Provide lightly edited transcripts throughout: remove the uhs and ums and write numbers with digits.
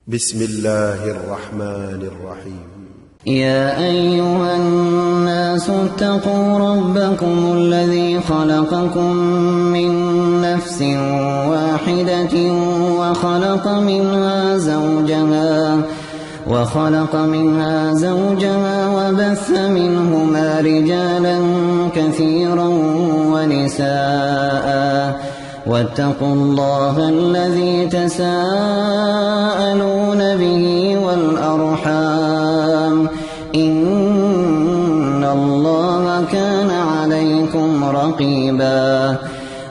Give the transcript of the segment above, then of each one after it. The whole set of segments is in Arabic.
بسم الله الرحمن الرحيم. يا أيها الناس اتقوا ربكم الذي خلقكم من نفس واحدة وخلق منها زوجها وبث منهما رجالا كثيرا ونساء واتقوا الله الذي تساءلون به والأرحام إن الله كان عليكم رقيبا.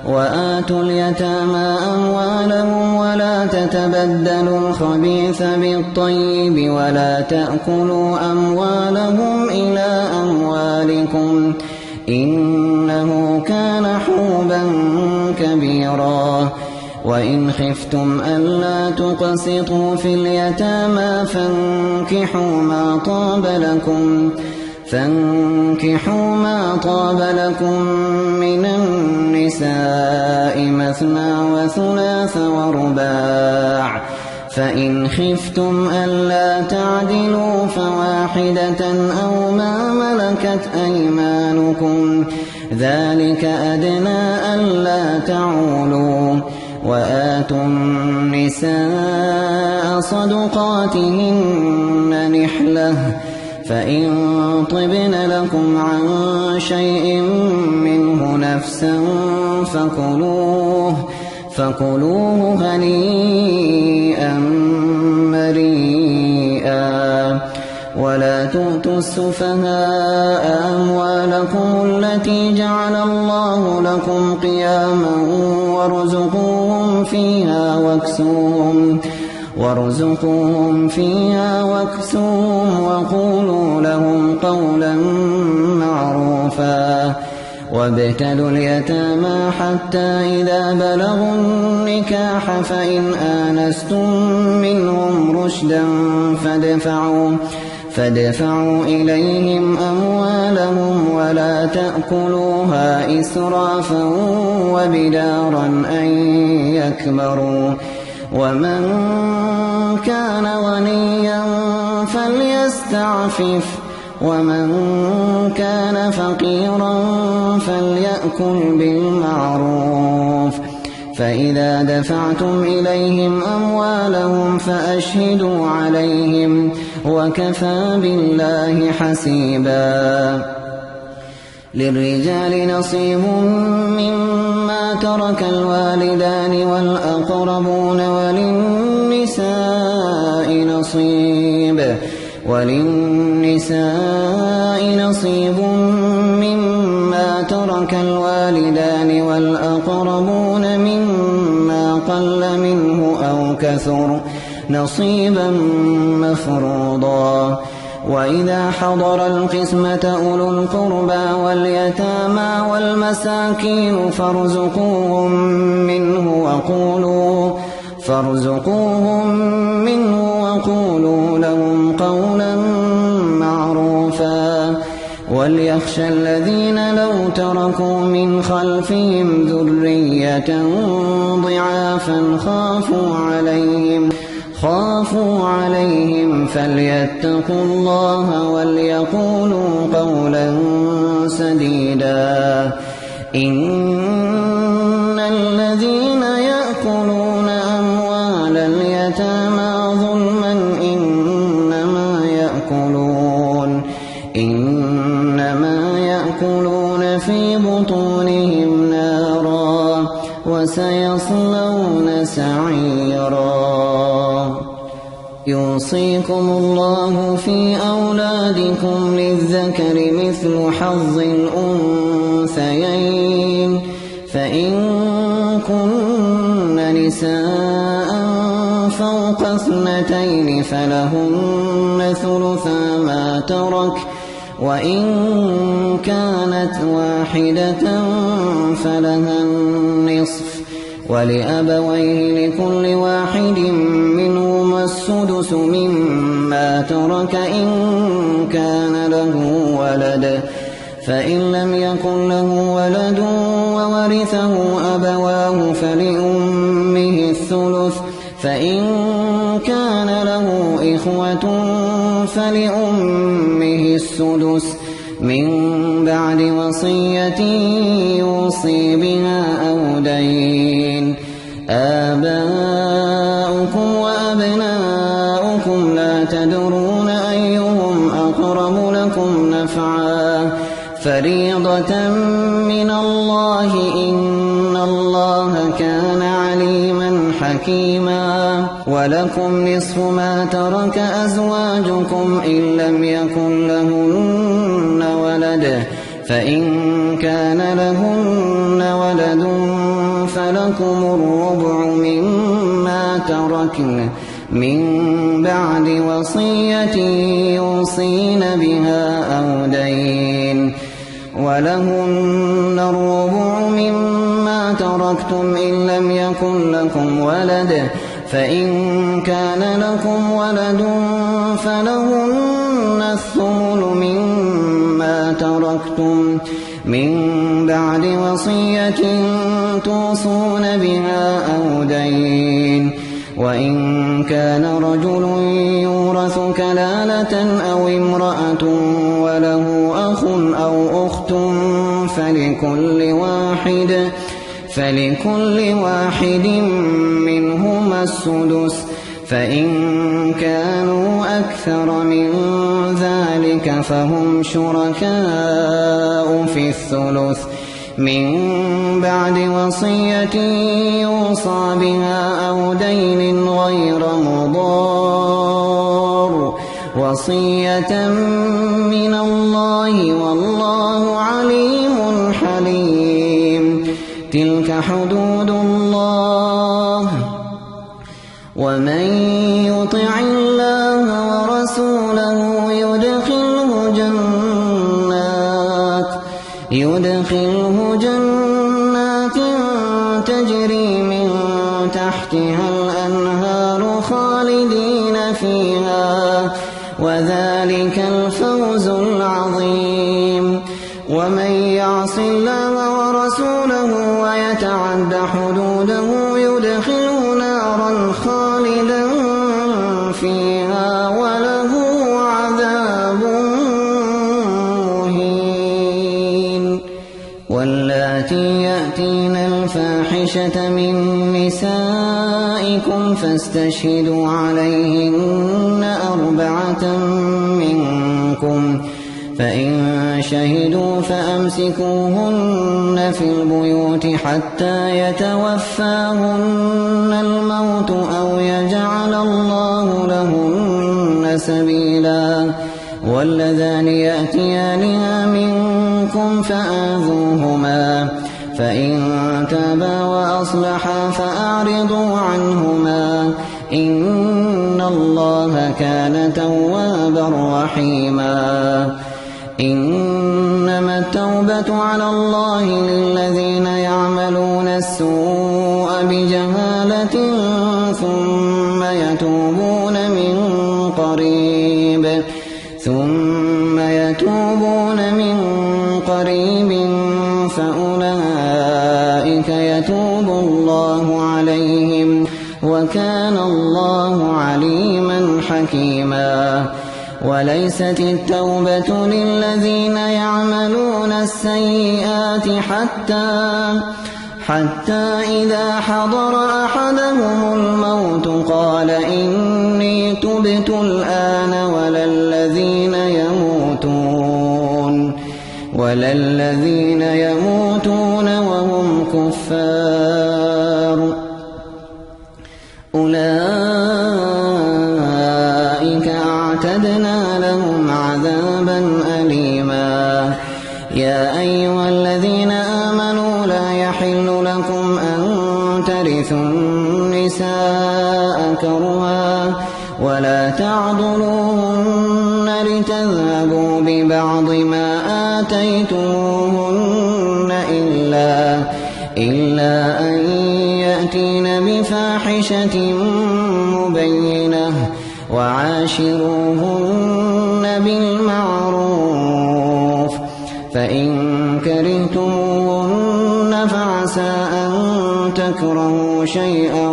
وآتوا اليتامى أموالهم ولا تتبدلوا الخبيث بالطيب ولا تأكلوا أموالهم إلى أموالكم إنه كان حوبا كبيرا. وإن خفتم ألا تقسطوا في اليتامى فانكحوا ما طاب لكم من النساء مثنى وثلاث ورباع. فإن خفتم ألا تعدلوا فواحدة أو ما ملكت أيمانكم ذلك أدنى ألا تعولوا. وآتوا النساء صدقاتهن نحلة فإن طبن لكم عن شيء منه نفسا فكلوه هنيئا مريئا. ولا تؤتوا السفهاء أموالكم التي جعل الله لكم قياما وارزقوهم فيها واكسوهم وقولوا لهم قولا معروفا. وابتلوا اليتامى حتى إذا بلغوا النكاح فإن آنستم منهم رشدا فادفعوا إليهم أموالهم ولا تأكلوها إسرافا وبدارا أن يكبروا. ومن كان غنيا فليستعفف ومن كان فقيرا فليأكل بالمعروف. فإذا دفعتم إليهم أموالهم فأشهدوا عليهم وكفى بالله حسيبا. للرجال نصيب مما ترك الوالدان والأقربون وللنساء نصيب مما ترك الوالدان والأقربون مما قل منه أو كثر نصيبا مفروضا. وإذا حضر القسمة أولو القربى واليتامى والمساكين فارزقوهم منه وقولوا لهم قولا معروفا. وليخشى الذين لو تركوا من خلفهم ذرية ضعافا خافوا عليهم فليتقوا الله وليقولوا قولا سديدا. إن الذين يأكلون أموال اليتامى ظلما إنما يأكلون في بطونهم نارا وسيصلون سعيرا. يوصيكم الله في أولادكم للذكر مثل حظ الأنثيين فإن كن نساء فوق 2 فلهن ثلثا ما ترك وإن كانت واحدة فلها النصف ولأبويه لكل واحد منهما السدس مما ترك إن كان له ولد فإن لم يكن له ولد وورثه أبواه فلأمه الثلث فإن كان له إخوة فلأمه السدس من بعد وصية يوصي بها أو دين. آباؤكم وأبناؤكم لا تدرون أيهم أقرب لكم نفعا فريضة من الله إن الله كان عليما حكيما. ولكم نصف ما ترك أزواجكم إن لم يكن لهن ولد فإن كان لهن ولد فلكم الربع مما تركن من بعد وصية يوصين بها أو دين. ولهن الربع مما تركتم إن لم يكن لكم ولد فإن كان لكم ولد فلهن الثمن مما تركتم من بعد وصية توصون بها أو دين. وإن كان رجل يورث كلالة أو امرأة وله أخ أو أخت فلكل واحد منهما السدس فإن كانوا أكثر من ذلك فهم شركاء في الثلث من بعد وصية يوصى بها أو دين غير مضار وصية من الله والله عليم حليم. تلك حدود الله ومن يطع الله ورسوله يدخله جنات تجري من تحتها الأنهار خالدين فيها وذلك الفوز العظيم. ومن يعص الله ورسوله ويتعد حدوده يدخله نارا خالدا فيها وله عذاب مهين. واللاتي يأتين الفاحشة من نسائكم فاستشهدوا عليهن 4 منكم فإن شهدوا فأمسكوهن في البيوت حتى يتوفاهن الموت أو يجعل الله لهن سبيلا. واللذان يأتيانها منكم فآذوهما فإن تابا وأصلحا فأعرضوا عنهما إن الله كان توابا رحيما. إنما التوبة على الله للذين يعملون السوء بجهالة ثم يتوبون من قريب فأولئك يتوب الله عليهم وكان الله عليما حكيما. وليست التوبة للذين يعملون السيئات حتى إذا حضر أحدهم الموت قال إني تبت الآن ولا الذين يموتون وهم كفار أولئك أعتدنا لهم عذابا أليما. يا أيها الذين آمنوا لا يحل لكم أن ترثوا النساء كرها ولا تعضلوهن لتذهبوا ببعض ما آتيتموهن إلا أن يأتين بفاحشة مبينة وعاشروهن بالمعروف فإن كرهتموهن فعسى أن تكرهوا شيئا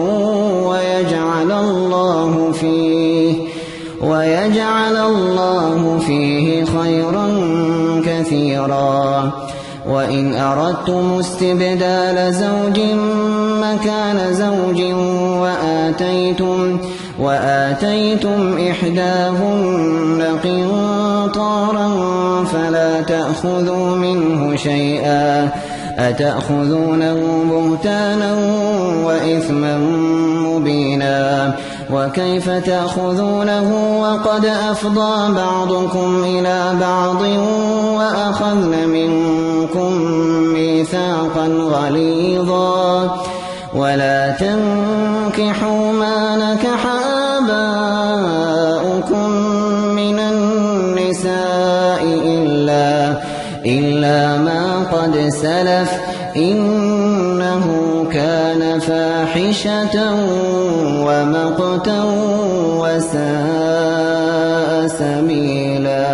ويجعل الله فيه فيه ويجعل الله فيه خيرا كثيرا. وإن أردتم استبدال زوج مكان زوج وآتيتم إحداهن قنطارا فلا تأخذوا منه شيئا أتأخذونه بهتانا وإثما مبينا. وكيف تأخذونه وقد أفضى بعضكم إلى بعض وأخذن منكم ميثاقا غليظا. ولا تنكحوا ما نكح آباؤكم من النساء إلا ما قد سلف إنه كان فاحشة ومقتا وساء سبيلا.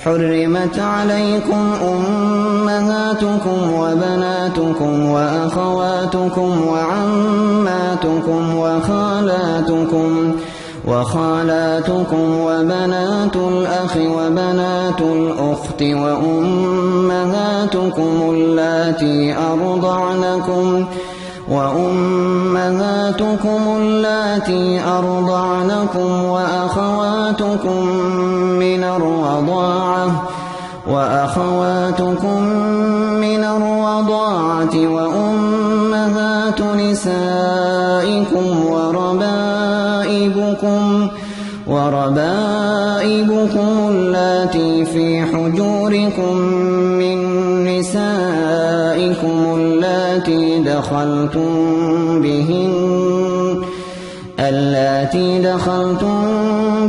حرمت عليكم أمهاتكم وبناتكم وأخواتكم وعماتكم وخالاتكم وبنات الأخ وبنات الأخت وأمهاتكم اللاتي أرضعنكم وأخواتكم من الرضاعة وأمهات نسائكم وربائبكم اللاتي في حجوركم من نسائكم اللاتي دخلتم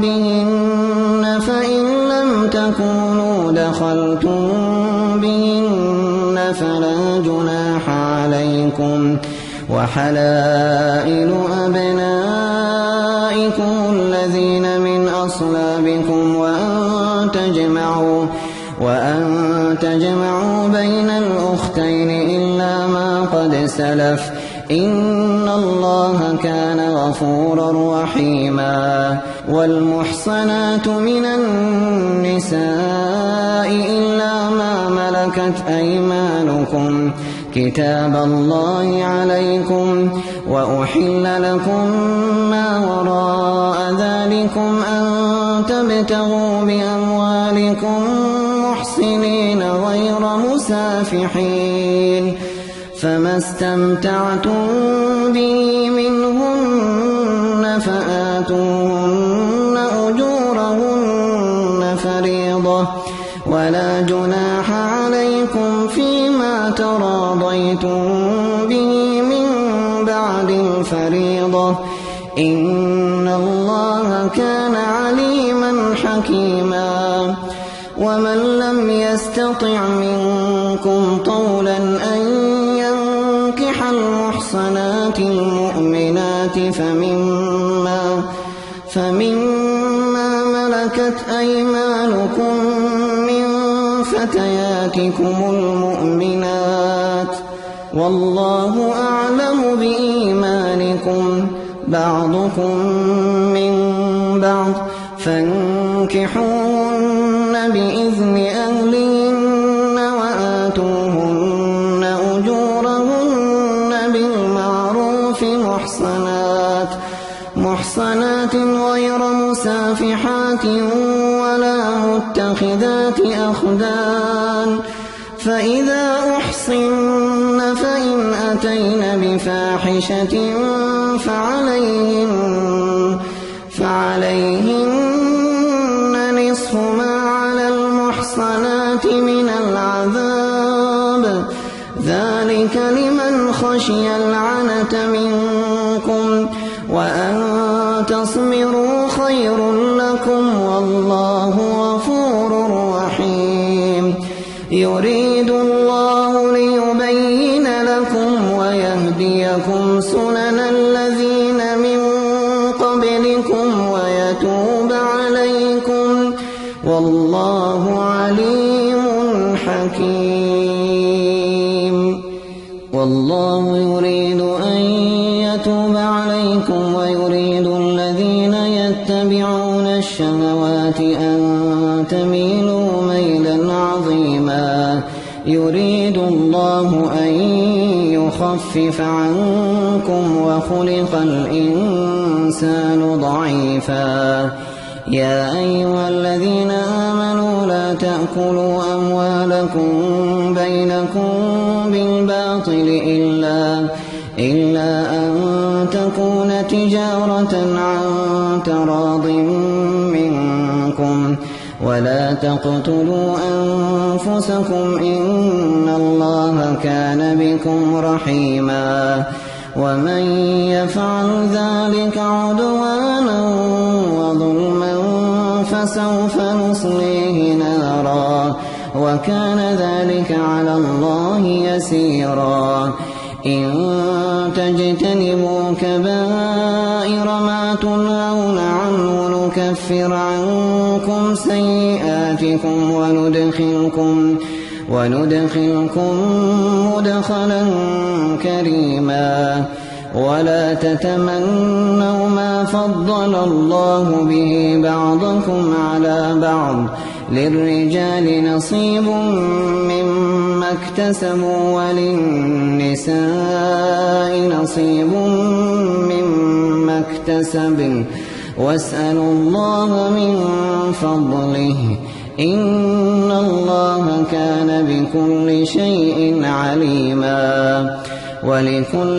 بهن فإن لم تكونوا دخلتم بهن فلا جناح عليكم. وحلائل أبنائكم الذين من أصلابكم وأن تجمعوا بين الأختين إلا ما قد سلف إن الله كان غفورا رحيما. والمحصنات من النساء إلا ما ملكت أيمانكم كتاب الله عليكم. وأحل لكم ما وراء ذلكم أن تبتغوا بأموالكم محصنين غير مسافحين فما استمتعتم به منهن فآتوهن أجورهن فريضة ولا جناح عليكم فيما تراضيتم به من بعد الفريضة إن الله كان عليما حكيما. ومن لم يستطع منكم طولا أن ينكح المحصنات المؤمنات فمما ملكت أيمانكم من فتياتكم المؤمنات والله أعلم بإيمانكم بعضكم من بعض فانكحوهن بإذن أهلهن وآتوهن أجورهن بالمعروف محصنات غير مسافحات ولا متخذات أخدان. فإذا أحصن فإن أتين بفاحشة فعليهن نصف ما على المحصنات من العذاب ذلك لمن خشي العنة منكم وأن تصبروا خير لكم والله غفور رحيم. يريد الله ليبين لكم ويهديكم سنن الذين من قبلكم ويتوب عليكم والله عليم حكيم. والله يريد أن يتوب عليكم ويريد الذين يتبعون الشهوات أن تميلوا ميلا عظيما يريد الله أن يخفف عنكم وخلق الإنسان ضعيفا يا أيها الذين آمنوا لا تأكلوا أموالكم بينكم بالباطل إلا أن تكون تجارة عن تراض منكم ولا تقتلوا أنفسكم إن الله كان بكم رحيما ومن يفعل ذلك عدوانا وظلما فسوف نصليه نارا وكان ذلك على الله يسيرا إن تجتنبوا كبائر ما تنهون عنه نكفر عنكم سيئاتكم وندخلكم مدخلا كريما ولا تتمنوا ما فضل الله به بعضكم على بعض للرجال نصيب مما اكتسبوا وللنساء نصيب مما اكتسبن واسألوا الله من فضله إن الله كان بكل شيء عليما ولكل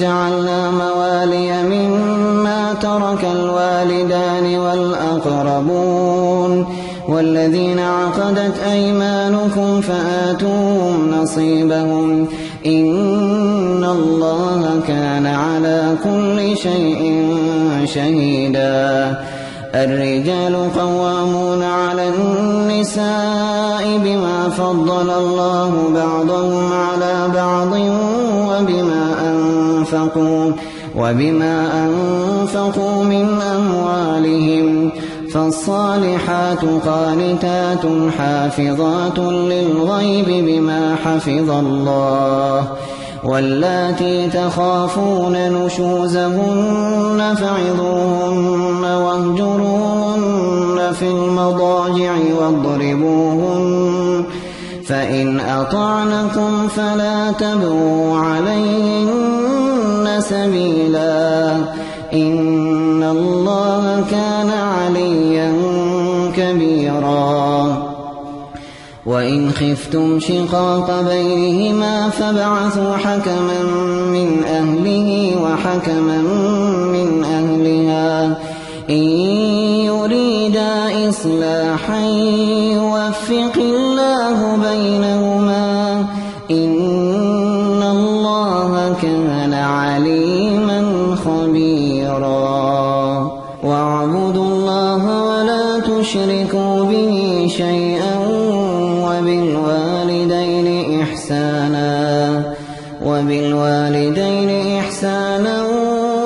جعلنا موالي مما ترك الوالدان والأقربون والذين عقدت أيمانكم فآتوهم نصيبهم إن الله كان على كل شيء شهيدا الرجال قوامون على النساء بما فضل الله بعضهم على بعض وبما أنفقوا من أموالهم فالصالحات قانتات حافظات للغيب بما حفظ الله واللاتي تخافون نشوزهن فعظوهن واهجروهن في المضاجع واضربوهن فإن أطعنكم فلا تبغوا عليهن سبيلا إن الله كان عليا كبيرا وإن خفتم شقاق بينهما فابعثوا حكما من أهله وحكما من أهلها إن يريدا إصلاحا يوفق الله بينهما إن الله كان عليما خبيرا واعبدوا الله ولا تشركوا به شيئا وبالوالدين إحسانا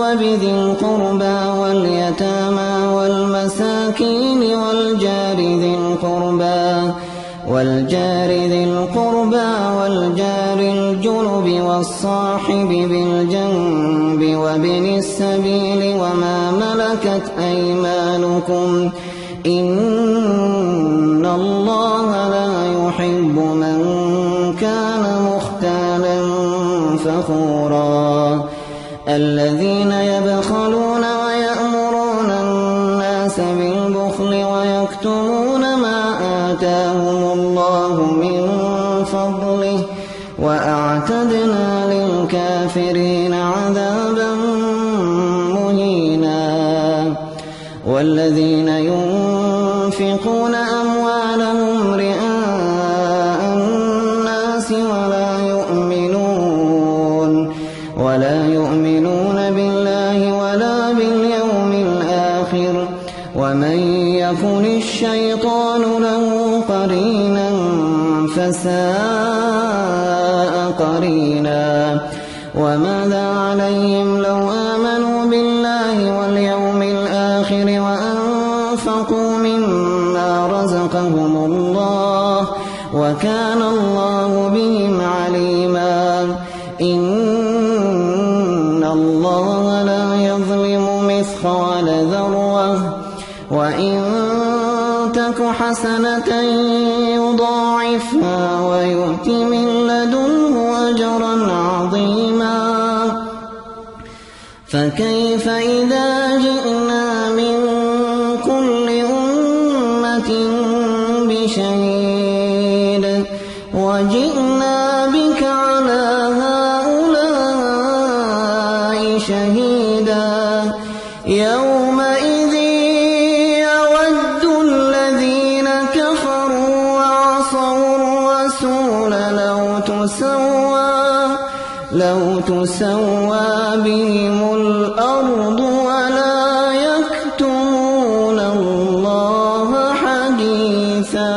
وبذي القربى واليتامى والمساكين والجار ذي القربى والجار الجنب والصاحب بالجنب وابن السبيل وما ملكت أيمانكم إن الله لا يحب من كان مختالا فخورا الذين يبخلون ويأمرون الناس بالبخل ويكتمون ما آتاهم الله من فضله وأعتدنا للكافرين عذابا مهينا والذين ينفقون أموالهم رئاء الناس ولا يؤمنون بالله ولا باليوم الآخر ومن يكن الشيطان له قرينا فساء قرينا وماذا عليهم لو آمنوا بالله واليوم الآخر وأنفقوا مما رزقهم الله وكان الله بهم عليما إن الله لا يظلم مثقال ذرة وإن تك حسنة يضاعفها ويؤت من لدنه أجرا عظيما فكيف إذا جئنا من كل أمة بشهيد وجئنا بك على هؤلاء شهيدا يومئذ يود الذين كفروا وعصوا الرسول لو تسوى بهم الأرض ولا يكتمون الله حديثا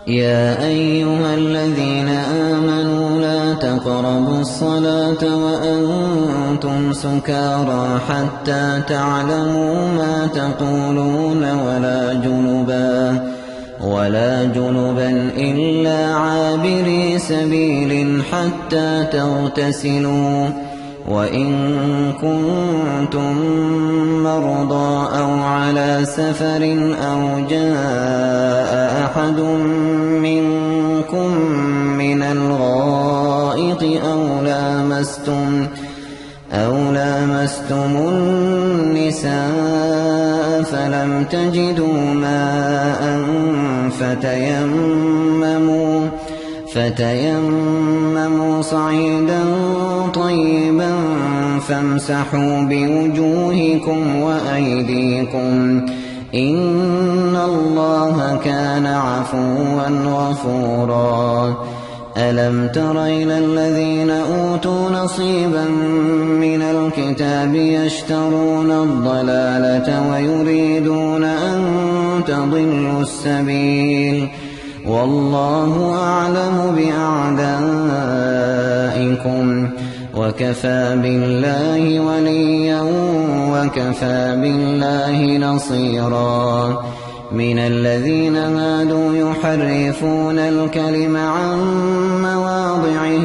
يا أيها الذين آمنوا لا تقربوا الصلاة وأنتم سكارى حتى تعلموا ما تقولون ولا جنبا إلا عابري سبيل حتى تغتسلوا وإن كنتم مرضى أو على سفر أو جاء أحد منكم من الغائط أو لامستم النساء فلم تجدوا ماء فتيمموا صعيدا طيبا فامسحوا بوجوهكم وأيديكم إن الله كان عفوا غفورا ألم تر إلى الذين أوتوا نصيبا من الكتاب يشترون الضلالة ويريدون أن تضلوا السبيل والله أعلم بأعدائكم وكفى بالله وليا وكفى بالله نصيرا من الذين هادوا يحرفون الكلم عن مواضعه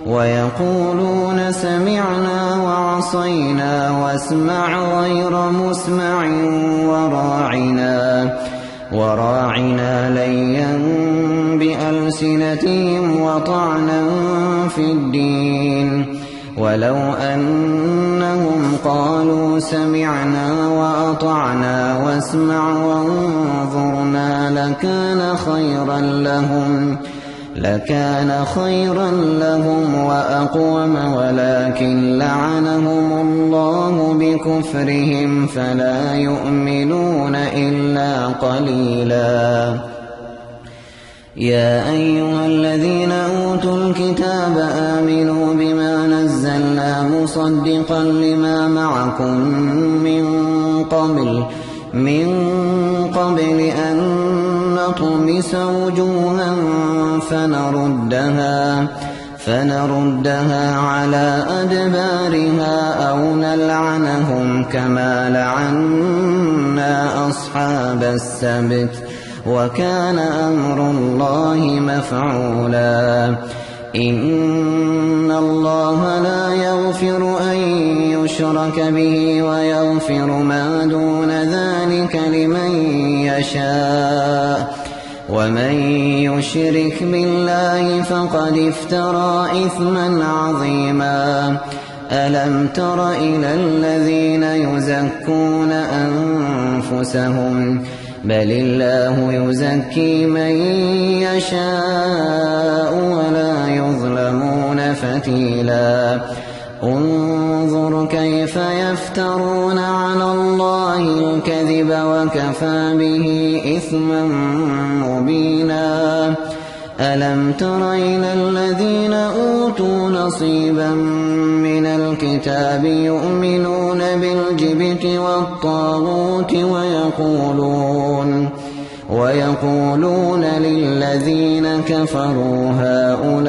ويقولون سمعنا وعصينا واسمع غير مسمع وراعنا ليا بألسنتهم وطعنا في الدين ولو أنهم قالوا سمعنا وأطعنا واسمع وانظرنا لكان خيرا لهم وأقوم ولكن لعنهم الله بكفرهم فلا يؤمنون إلا قليلا يا أيها الذين أوتوا الكتاب آمنوا بما نزلنا مصدقا لما معكم من قبل أن نطمس وجوها فنردها على أدبارها أو نلعنهم كما لعنا أصحاب السبت وكان أمر الله مفعولا إن الله لا يغفر أن يشرك به ويغفر ما دون ذلك لمن يشاء ومن يشرك بالله فقد افترى إثما عظيما ألم تر إلى الذين يزكون أنفسهم بل الله يزكي من يشاء ولا يظلمون فتيلا انظر كيف يفترون على الله الكذب وكفى به إثما مبينا ألم تر إلى الذين أوتوا نصيبا من الكتاب يؤمنون بالجبت والطاغوت ويقولون للذين كفروا هؤلاء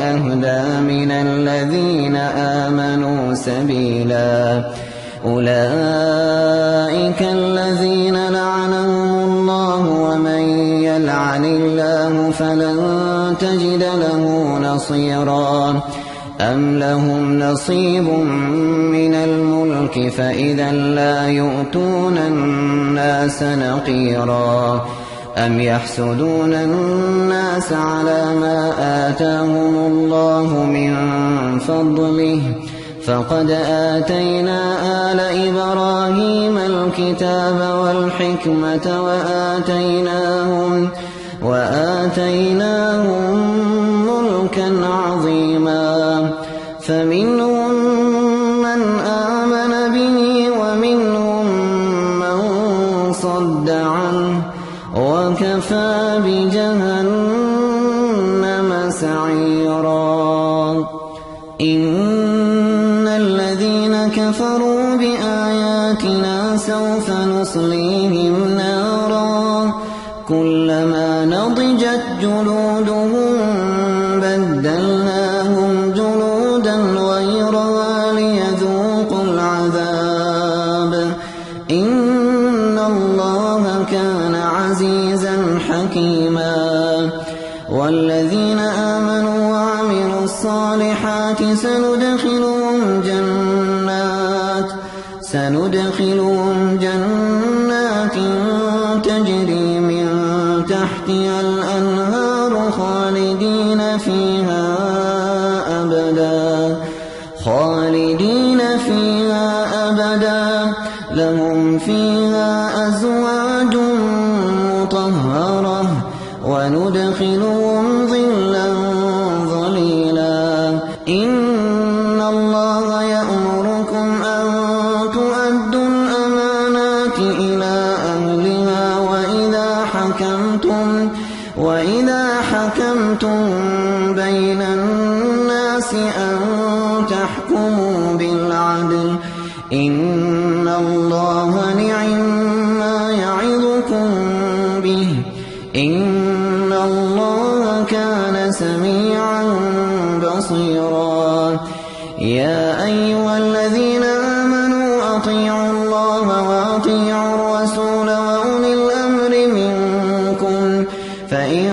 أهدى من الذين آمنوا سبيلا أولئك الذين لعنهم الله ومن يلعن الله فلن تجد له نصيرا أم لهم نصيب من الملك فإذا لا يؤتون الناس نقيرا أم يحسدون الناس على ما آتاهم الله من فضله فقد آتينا آل إبراهيم الكتاب والحكمة وآتيناهم ملكا عظيما فمنهم من آمن به ومنهم من صد عنه وكفى بجهنم سعيرا إن الذين كفروا بآياتنا سوف نصليهم نارا كلما نضجت جلودهم بدلناهم جلودا غيرها ليذوقوا العذاب إن الله كان عزيزا حكيما والذين آمنوا وعملوا الصالحات سندخلهم جنات تجري من تحتها الأنهار خالدين فيها أبدا لهم فيها أزواج مطهرة وندخلهم ظلا ظليلا إن الله يأمركم أن تؤدوا الأمانات إلى أهلها وإذا حكمتم بين الناس أن تحكموا بالعدل إن الله نعم يعظكم به إن الله كان سميعا بصيرا يا أيها الذين آمنوا أطيعوا الله وأطيعوا الرسول وأولي الأمر منكم فإن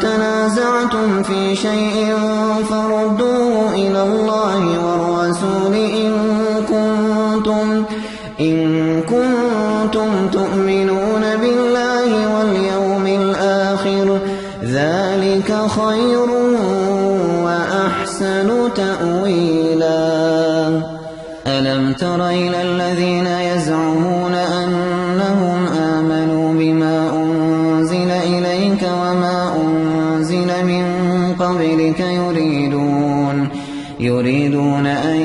تنازعتم في شيء فردوه إلى الله والرسول إن كنتم تؤمنون بالله واليوم الآخر ذلك خير وأحسن تأويلا ألم تر إلى الذين يزعمون أنهم آمنوا بما أنزل إليك وما أنزل من قبلك يريدون أن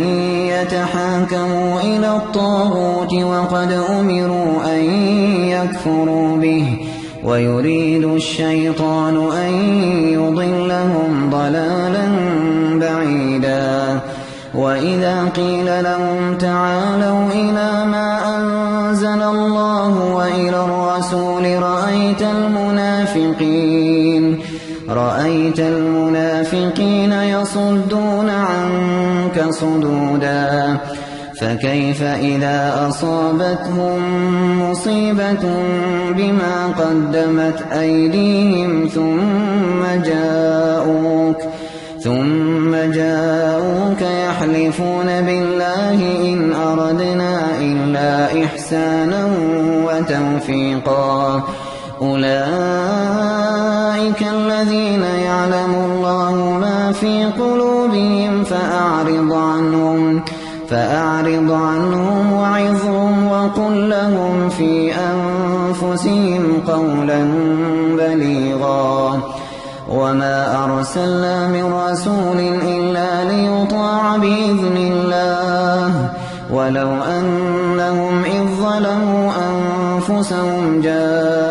يتحاكموا إلى الطاغوت وقد أمروا أن يكفروا به ويريد الشيطان أن يضلهم ضلالا بعيدا وإذا قيل لهم تعالوا إلى ما أنزل الله وإلى الرسول رأيت المنافقين يصدون عنك صدودا فكيف إذا أصابتهم مصيبة بما قدمت أيديهم ثم جاءوك يحلفون بالله إن أردنا إلا إحسانا وتوفيقا أولئك الذين يعلم الله ما في قلوبهم فأعرض عنهم وعظهم وقل لهم في أنفسهم قولا بليغا وما أرسلنا من رسول إلا ليطاع بإذن الله ولو أنهم إذ ظلموا أنفسهم جاءوك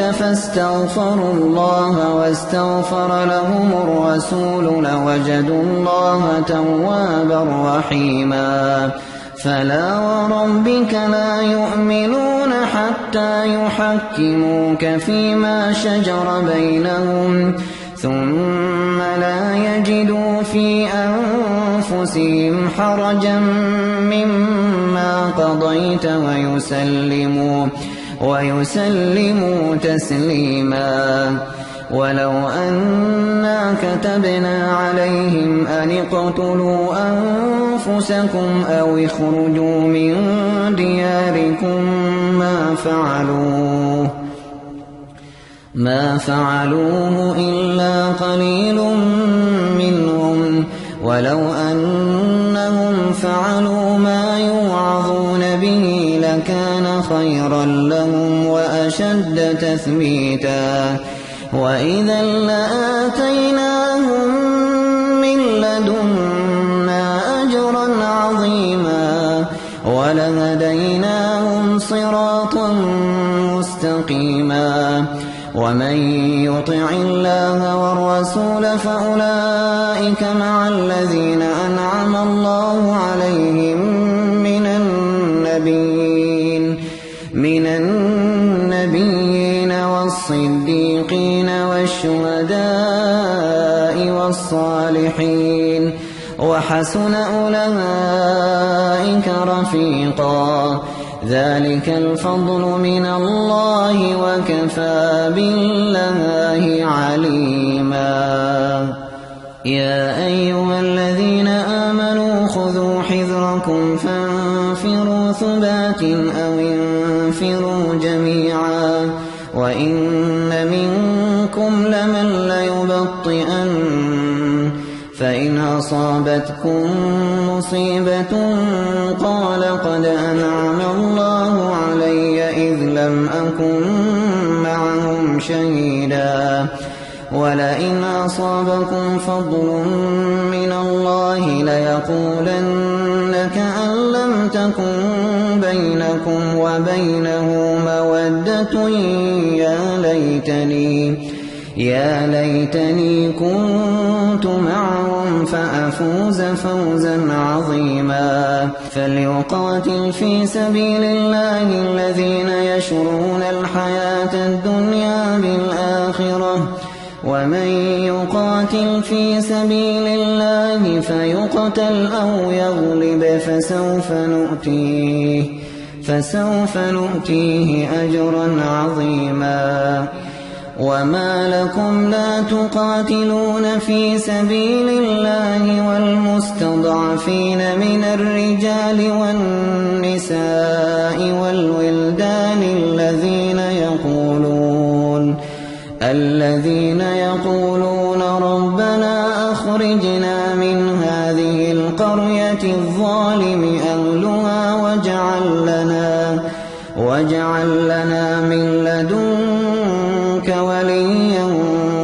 فاستغفروا الله واستغفر لهم الرسول لوجدوا الله توابا رحيما فلا وربك لا يؤمنون حتى يحكموك فيما شجر بينهم ثم لا يجدوا في أنفسهم حرجا مما قضيت ويسلموا تسليما ولو أنا كتبنا عليهم أن اقتلوا أنفسكم أو اخرجوا من دياركم ما فعلوه إلا قليل منهم ولو أنهم فعلوا ما يوعظون به لكان خيرا لهم وأشد تثبيتا وإذا لآتيناهم من لدنا أجرا عظيما ولهديناهم صراطا مستقيما ومن يطع الله والرسول فأولئك مع الذين أنعم الله عليهم من النبيين والصديقين والشهداء والصالحين وحسن أولئك رفيقا ذلك الفضل من الله وكفى بالله عليما يا أيها الذين آمنوا خذوا حذركم فانفروا ثبات أو انفروا جميعا وإن منكم لمن ليبطئن فإن أصابتكم مصيبة قال قد أنعم الله علي إذ لم أكن معهم شهيدا ولئن أصابكم فضل من الله ليقولن كأن لم تكن بينكم وبينه مودة يا ليتني كنت معهم فأفوز فوزا عظيما فليقاتل في سبيل الله الذين يشرون الحياة الدنيا بالآخرة ومن يقاتل في سبيل الله فيقتل أو يغلب فسوف نؤتيه أجرا عظيما وما لكم لا تقاتلون في سبيل الله والمستضعفين من الرجال والنساء والولدان الذين يقولون ربنا أخرجنا من هذه القرية الظالم أهلها واجعل لنا من لدنك وليا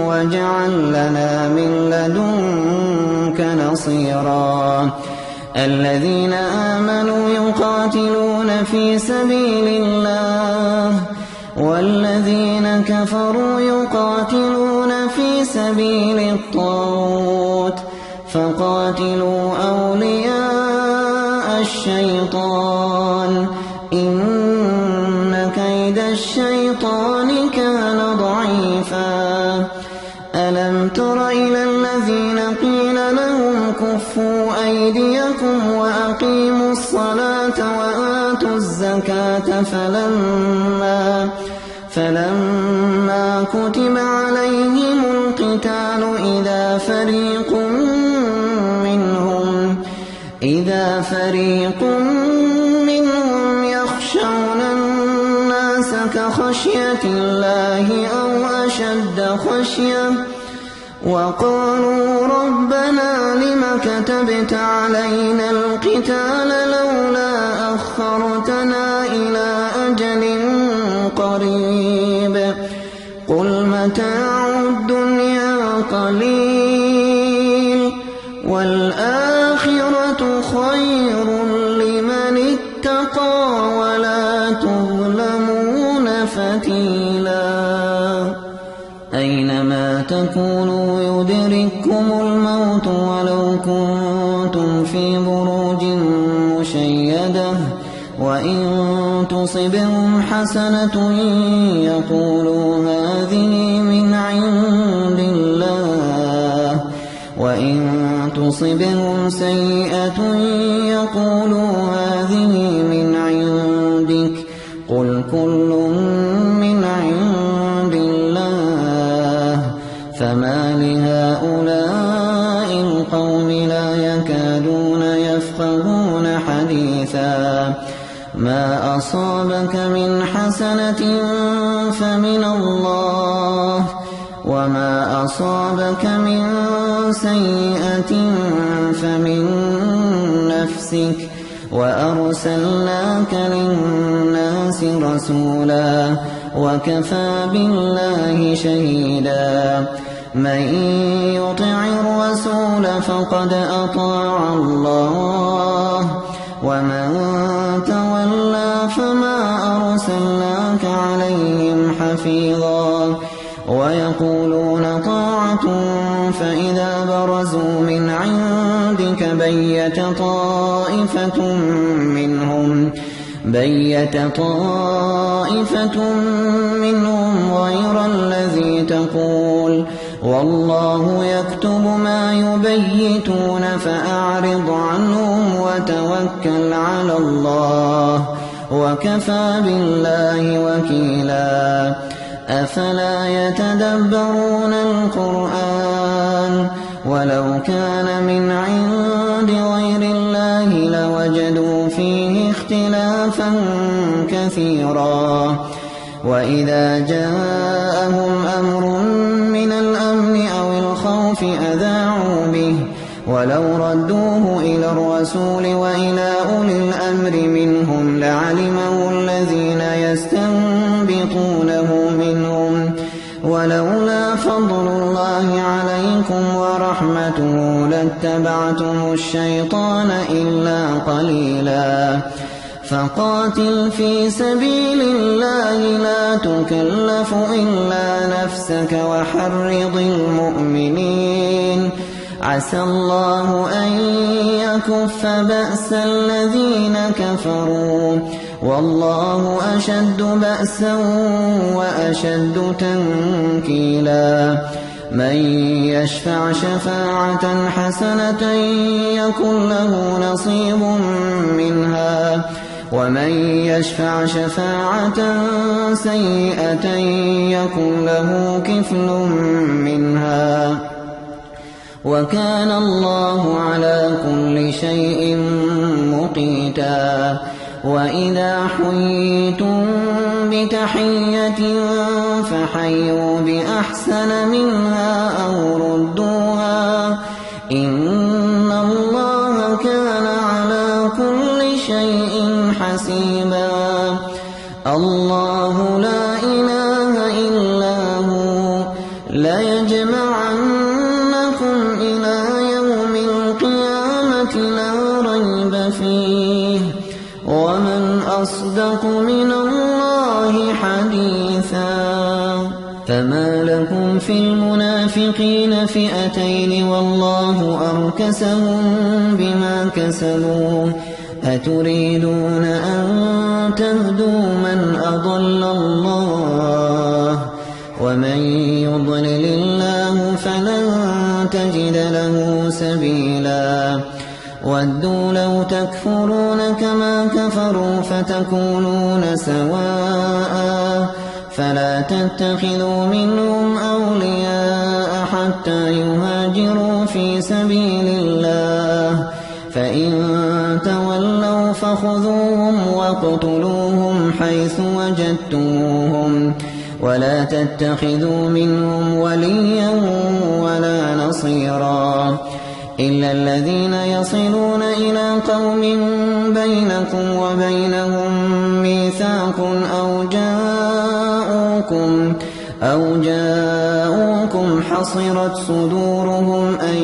واجعل لنا من لدنك نصيرا الذين آمنوا يقاتلون في سبيل الله والذين كفروا يقاتلون في سبيل الطاغوت فقاتلوا أولياء الشيطان إن كيد الشيطان كان ضعيفا ألم تر إلى الذين قيل لهم كفوا أيديكم وأقيموا الصلاة وآتوا الزكاة فلما كتب عليهم القتال إذا فريق منهم يخشون الناس كخشية الله أو أشد خشية وقالوا ربنا لم كتبت علينا القتال لولا أخرتنا إلى أجل قريب قل متاع الدنيا قليل والآخرة خير لمن اتقى ولا تظلمون فتيلا أينما تكونوا يدرككم الموت ولو كنتم في بروج مشيدة وإن تصبهم حسنة يقولوا هذه من عند الله وإن تصبهم سيئة يقولوا هذه من عندك قل كل من عند الله القوم لا يكادون يفقهون حديثا ما أصابك من حسنة فمن الله وما أصابك من سيئة فمن نفسك وأرسلناك للناس رسولا وكفى بالله شهيدا من يطع الرسول فقد أطاع الله ومن تولى فما أرسلناك عليهم حفيظا ويقولون طاعة فإذا برزوا من عندك بيت طائفة منهم غير الذي تقول والله يكتب ما يبيتون فأعرض عنهم وتوكل على الله وكفى بالله وكيلا أفلا يتدبرون القرآن ولو كان من عند غير الله لوجدوا فيه اختلافا كثيرا وإذا جاءهم أمر من الأمن أو الخوف أذاعوا به ولو ردوه إلى الرسول وإلى أولي الأمر منهم لعلمه الذين يستنبطونه منهم ولولا فضل الله عليكم ورحمته لاتبعتم الشيطان إلا قليلا فقاتل في سبيل الله لا تكلف إلا نفسك وحرض المؤمنين عسى الله أن يكف بأس الذين كفروا والله أشد بأسا وأشد تنكيلا من يشفع شفاعة حسنة يكن له نصيب منها ومن يشفع شفاعة سيئة يكن له كفل منها وكان الله على كل شيء مقيتا وإذا حييتم بتحية فحيوا بأحسن منها أو ردوها إن الله كان على كل شيء حسيبا الله لا إله إلا هو ليجمعنكم إلى يوم القيامة لا ريب فيه ومن أصدق من الله حديثا فما لكم في المنافقين فئتين والله أركسهم بما كسبوا أتريدون أن تهدوا من أضل الله ومن يضلل الله فلن تجد له سبيلا ودوا لو تكفرون كما كفروا فتكونون سواء فلا تتخذوا منهم أولياء حتى يهاجروا في سبيل الله فإن تولوا فخذوهم واقتلوهم حيث وجدتموهم ولا تتخذوا منهم وليا ولا نصيرا إلا الذين يصلون إلى قوم بينكم وبينهم ميثاق أو جاءوكم حصرت صدورهم أن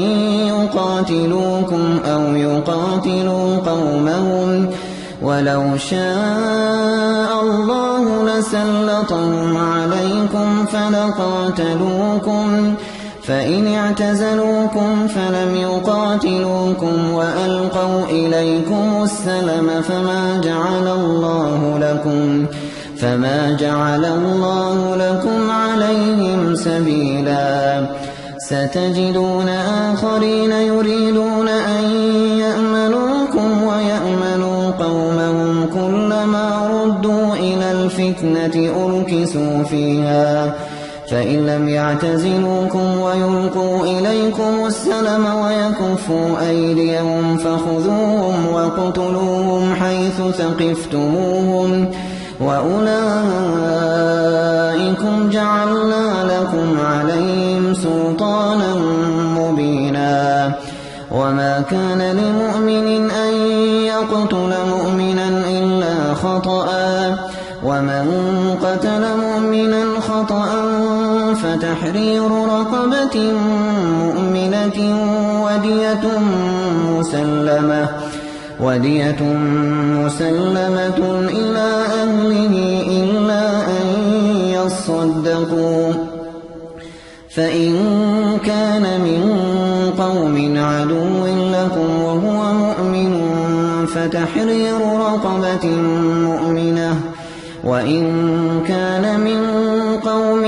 يقاتلوكم أو يقاتلوا قومهم ولو شاء الله لسلطهم عليكم فلقاتلوكم فإن اعتزلوكم فلم يقاتلوكم وألقوا إليكم السلم فما جعل الله لكم عليهم سبيلا ستجدون آخرين يريدون أن يأمنوكم ويأمنوا قومهم كلما ردوا إلى الفتنة أركسوا فيها فإن لم يعتزلوكم ويلقوا إليكم السلم ويكفوا أيديهم فخذوهم وقتلوهم حيث ثقفتموهم وأولئكم جعلنا لكم عليهم سلطانا مبينا وما كان لمؤمن أن يقتل مؤمنا إلا خطأ ومن قتل مؤمنا خطأ فتحرير رقبة مؤمنة ودية مسلمة إلى أهله إلا أن يصدقوا فإن كان من قوم عدو لكم وهو مؤمن فتحرير رقبة مؤمنة وإن كان من قوم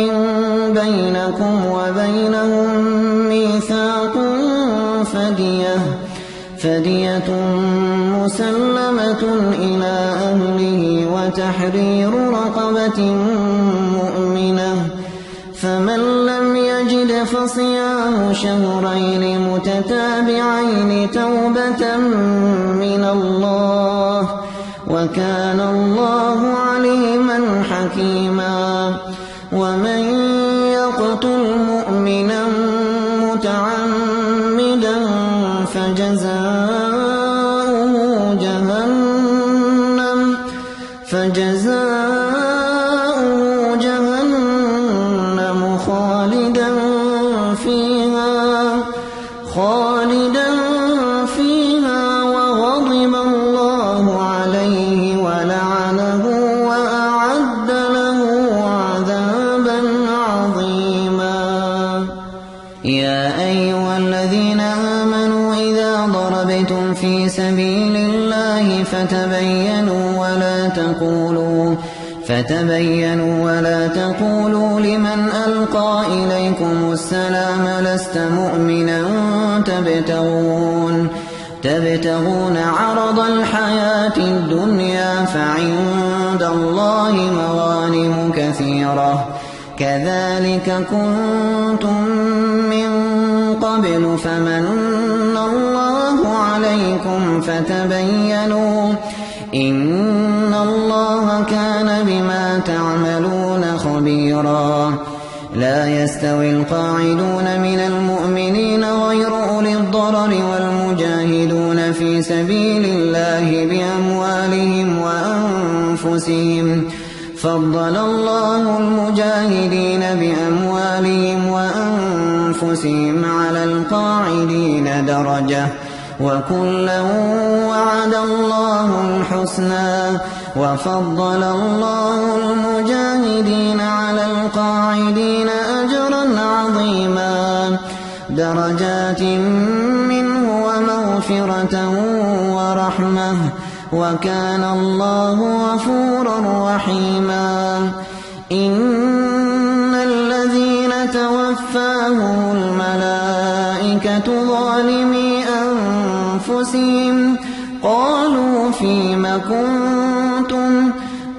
بينكم وبينهم ميثاق فدية مسلمة إلى أهله وتحرير رقبة مؤمنة فمن لم يجد فصيام شهرين متتابعين توبة من الله وكان الله عليما حكيما ومن يقتل مؤمنا متعمدا فجزاؤه جهنم خالدا فيها وغضب الله عليه ولعنه وأعد له عذابا عظيما يا أيها الذين آمنوا إذا ضربتم في سبيل الله فتبينوا ولا تقولوا لمن ألقى إليكم السلام لست مؤمنا تبتغون عرض الحياة الدنيا فعند الله مغانم كثيرة كذلك كنتم من قبل فمن الله عليكم فتبينوا إن الله كان بما تعملون خبيرا لا يستوي القاعدون من المؤمنين غير أولي الضرر والمجاهدون في سبيل الله بأموالهم وأنفسهم فضل الله المجاهدين بأموالهم وأنفسهم على القاعدين درجة وكلا وعد الله الحسنى وفضل الله المجاهدين على القاعدين أجرا عظيما درجات منه ومغفرة ورحمة وكان الله غفورا رحيما إن الذين توفاهم الملائكة ظالمي أنفسهم قالوا فيم كنتم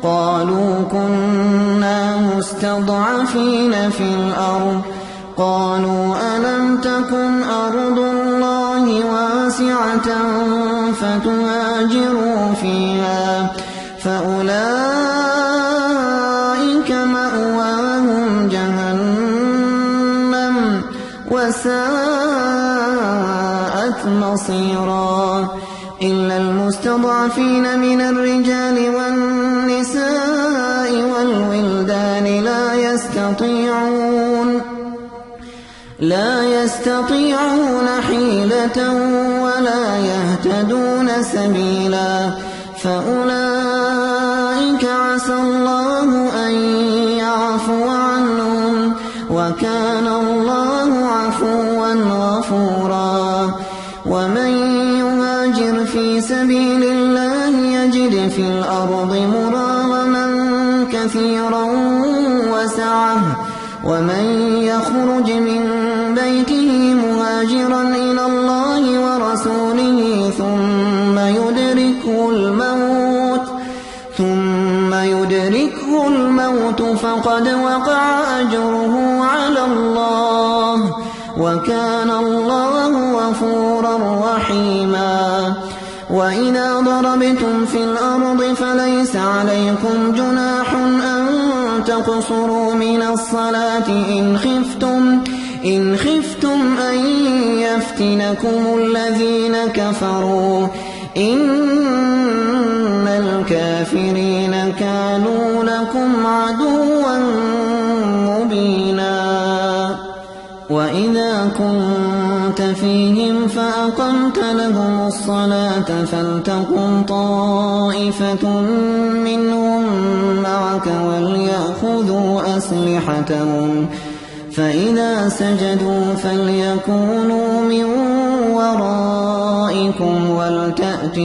قالوا كنا مستضعفين في الأرض قالوا ألم تكن أرض الله واسعة فتهاجروا فيها فأولئك مأواهم جهنم وساءت مصيرا إلا المستضعفين من الرجال والنساء والولدان لا يستطيعون حيلة ولا يهتدون سبيلا فأولئك عسى الله أن يعفو عنهم وكان الله عفوا غفورا ومن يهاجر في سبيل الله يجد في الأرض مراغما كثيرا وسعة ومن يخرج من بيته مهاجرا إلى الله ورسوله ثم يدركه الموت فقد وقع أجره وكان الله غفورا رحيما وإذا ضربتم في الأرض فليس عليكم جناح أن تقصروا من الصلاة إن خفتم أن يفتنكم الذين كفروا إن الكافرين كانوا لكم عدوا مبينا وإذا كنت فيهم فأقمت لهم الصلاة فلتقم طائفة منهم معك وليأخذوا أسلحتهم فإذا سجدوا فليكونوا من ورائكم ولتأت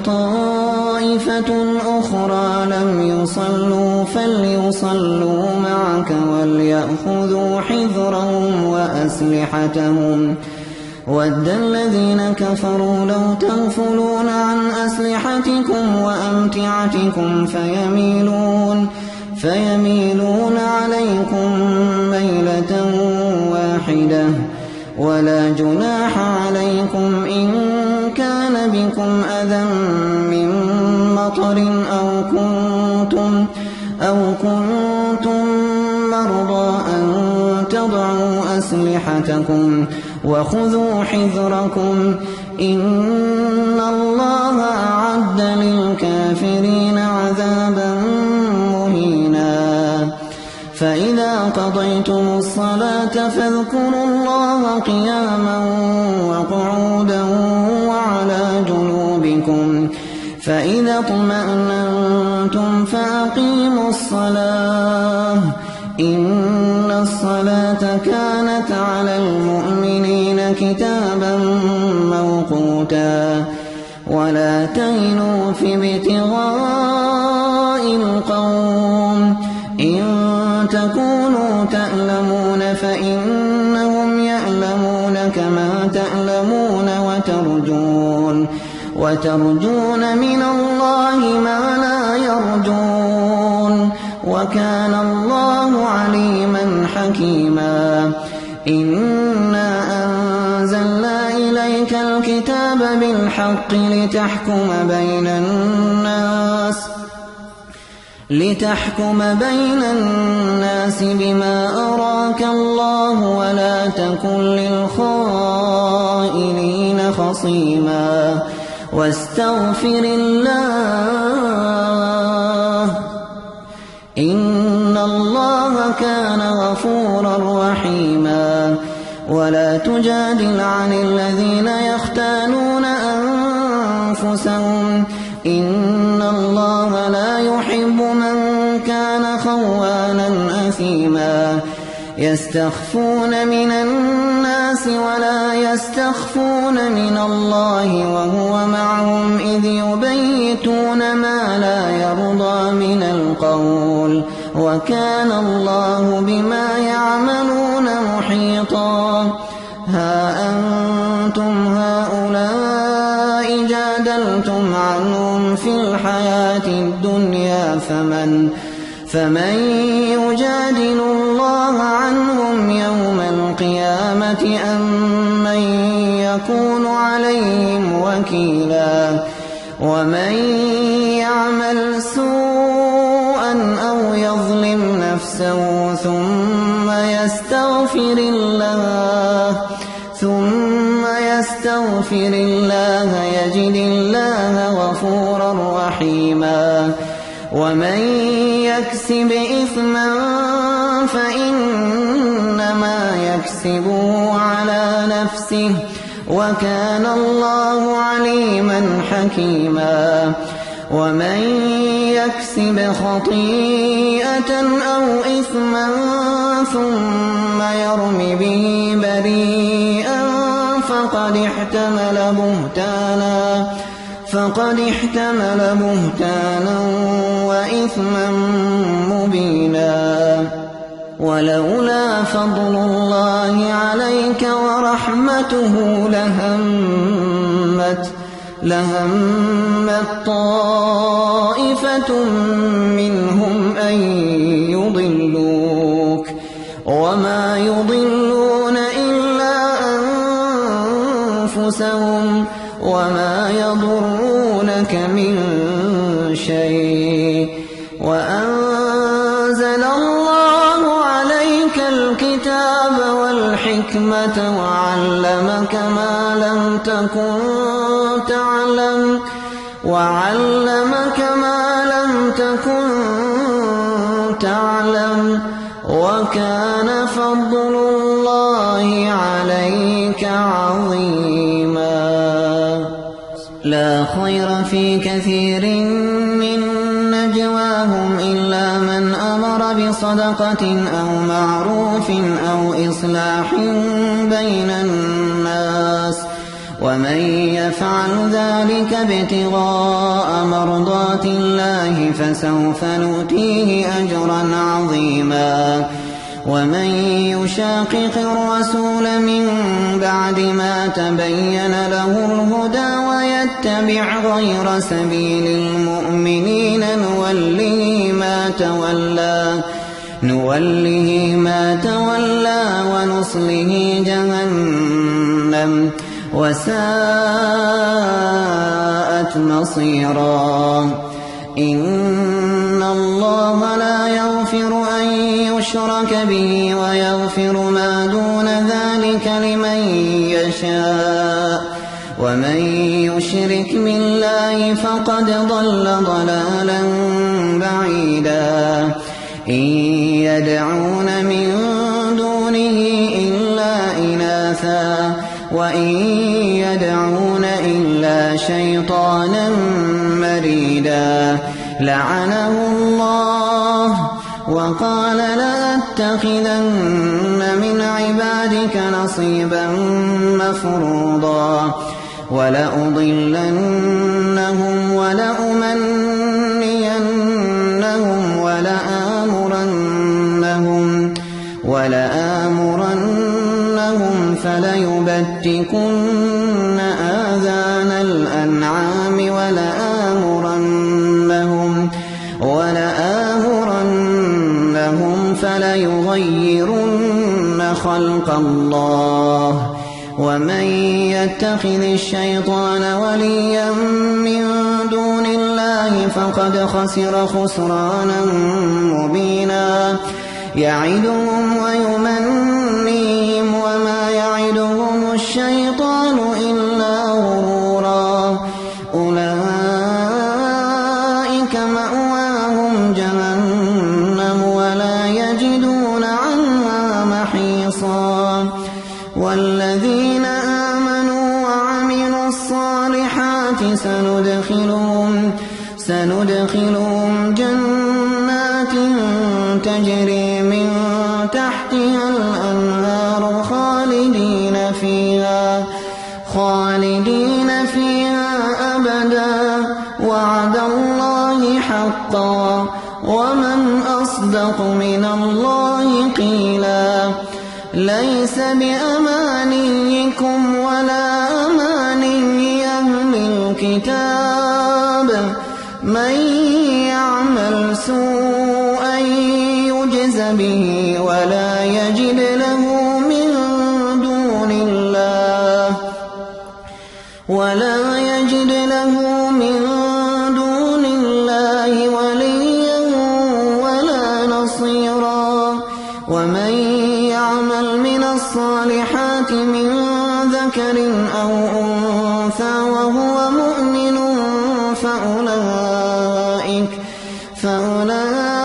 طائفة أخرى لم يصلوا فليصلوا معك وليأخذوا حذرهم وأسلحتهم ود الذين كفروا لو تغفلون عن أسلحتكم وأمتعتكم فيميلون عليكم ميلة واحدة ولا جناح عليكم إن كان بكم أذى من مطر أو كنتم مرضى أن تضعوا أسلحتكم وخذوا حذركم إن الله أعد للكافرين عذابا مهينا فإذا قضيتم الصلاة فاذكروا الله قياما وقعودا وعلى جنوبكم فإذا اطمأننتم فأقيموا الصلاة إن الصلاة كانت على المؤمنين كتابا موقوتا ولا تهنوا في ابتغاء القوم إن تكونوا تألمون فإنهم يألمون كما تألمون وترجون من الله ما لا يرجون وكان الله عليما حكيما إنا أنزلنا إليك الكتاب بالحق لتحكم بين الناس بما أراك الله ولا تكن للخائنين خصيما واستغفر الله إن الله كان غفورا رحيما ولا تجادل عن الذين يختانون أنفسهم إن الله لا يحب من كان خوانا أثيما يستخفون من الناس ولا يستخفون من الله وهو معهم إذ يبيتون ما لا يرضى من القول وكان الله بما يعملون محيطا ها أنتم هؤلاء جادلتم عنهم في الحياة الدنيا فمن يجادل الله عنهم يوم القيامة أم من يكون عليهم وكيلا ومن يعمل سوءا أو يظلم نفسه ثم يستغفر الله يجد الله غفورا رحيما ومن يكسب إثما فإنما يكسبه على نفسه وكان الله عليما حكيما ومن يكسب خطيئة أو إثما ثم يرم به بريئا فقد احتمل بهتانا وإثما مبينا ولولا فضل الله عليك ورحمته لهمت طائفة منهم أن يضلوك أنفسهم وما يضرونك من شيء وأنزل الله عليك الكتاب والحكمة وعلمك ما لم تكن تعلم وكان فضل الله عليك عظيما. لا خير في كثير من نجواهم إلا من أمر بصدقة أو معروف أو إصلاح بين الناس ومن يفعل ذلك ابتغاء مرضات الله فسوف نؤتيه أجرا عظيما. ومن يشاقق الرسول من بعد ما تبين له الهدى ويتبع غير سبيل المؤمنين نوله ما تولى ونصله جهنم وساءت مصيرا. إن الله لا يغفر أن يشرك به ويغفر ما دون ذلك لمن يشاء ومن يشرك بالله فقد ضل ضلالا بعيدا. إن يدعون من دونه إلا إناثا وإن يدعون إلا شيطانا مريدا لعنه الله وقال لأتخذن من عبادك نصيبا مفروضا ولأضلنهم ولآمرنهم فليبتكن آذان الأنعام ولآمرنهم فليغيرن خلق الله. ومن يتخذ الشيطان وليا من دون الله فقد خسر خسرانا مبينا. يعدهم ويمنيهم وما يعدهم الشيطان إلا غرورا. أولئك مأواهم جهنم ولا يجدون عنها محيصا. والذين آمنوا وعملوا الصالحات سندخلهم جنات تجري من تحتها الأنهار خالدين فيها أبدا وعد الله حقا ومن أصدق من الله قيلا. ليس بأمانيكم ولا أماني أهل الكتاب من يعمل سوءا يجز به ولا يجد له من دون الله وليا ولا نصيرا. ومن يعمل من الصالحات من ذكر أو أنثى وهو مؤمن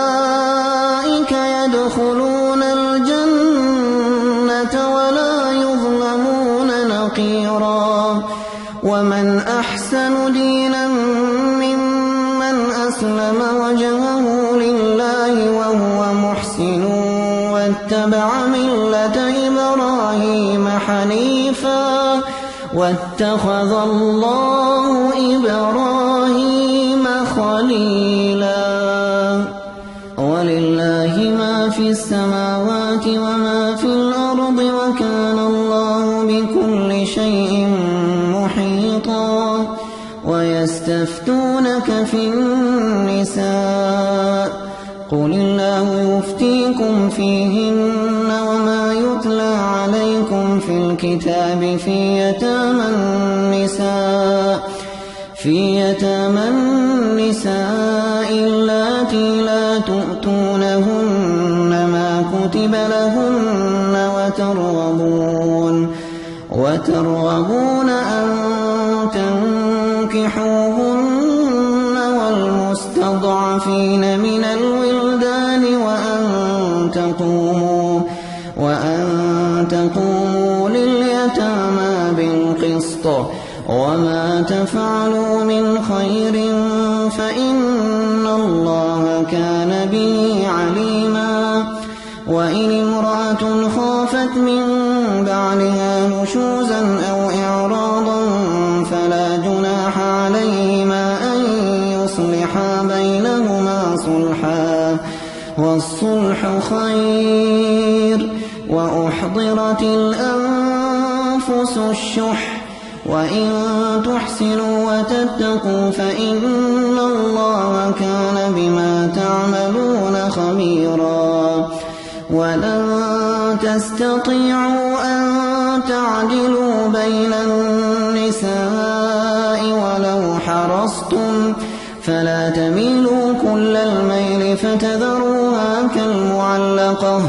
فأولئك يدخلون الجنة ولا يظلمون نقيرا. ومن أحسن دينا ممن أسلم وجهه لله وهو محسن واتبع ملة إبراهيم حنيفا واتخذ الله إبراهيم خليلا. ولله ما في السماوات وما في الأرض وكان الله بكل شيء محيطا. ويستفتونك في النساء قل الله يفتيكم فيهن وما يتلى عليكم عليكم في الكتاب في يتامى النساء اللاتي لا تؤتونهن ما كتب لهن وترغبون أن تنكحوهن والمستضعفين من الولدان وأن تقوموا لليتامى بالقسط وما تفعلوا من خير فإن الله كان به عليما وإن امرأة خافت من بعلها نشوزا أو إعراضا فلا جناح عليهما أن يصلحا بينهما صلحا والصلح خير وأحضرت الأنفس الشح وإن تحسنوا وتتقوا فإن الله كان بما تعملون خبيرا ولن تستطيعوا أن تعدلوا بين النساء ولو حرصتم فلا تميلوا كل الميل فتذروها كالمعلقة